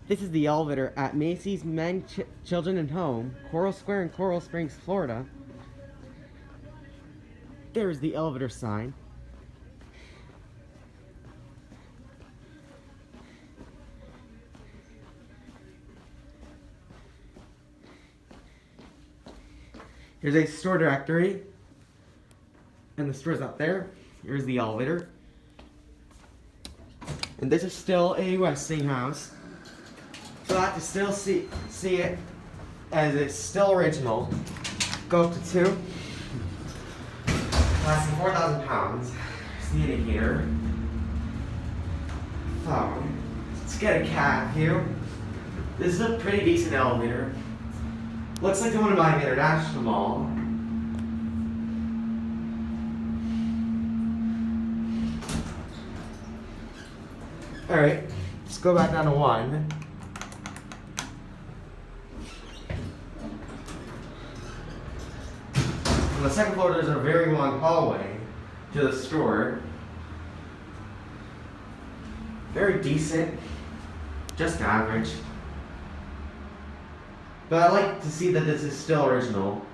This is the elevator at Macy's Men, Children and Home, Coral Square in Coral Springs, Florida. There's the elevator sign. Here's a store directory. And the store's up there. Here's the elevator. And this is still a Westinghouse. So I have to still see it as it's still original. Go up to 2. Lasting 4,000 pounds. There's the indicator. Phone. Let's get a cat view. This is a pretty decent elevator. Looks like the one by the International Mall. Alright, let's go back down to 1. On the second floor, there's a very long hallway to the store. Very decent, just average. But I like to see that this is still original.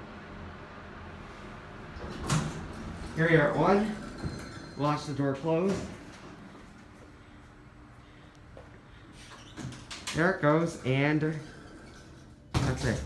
Here we are at 1. Watch the door close. There it goes, and that's it.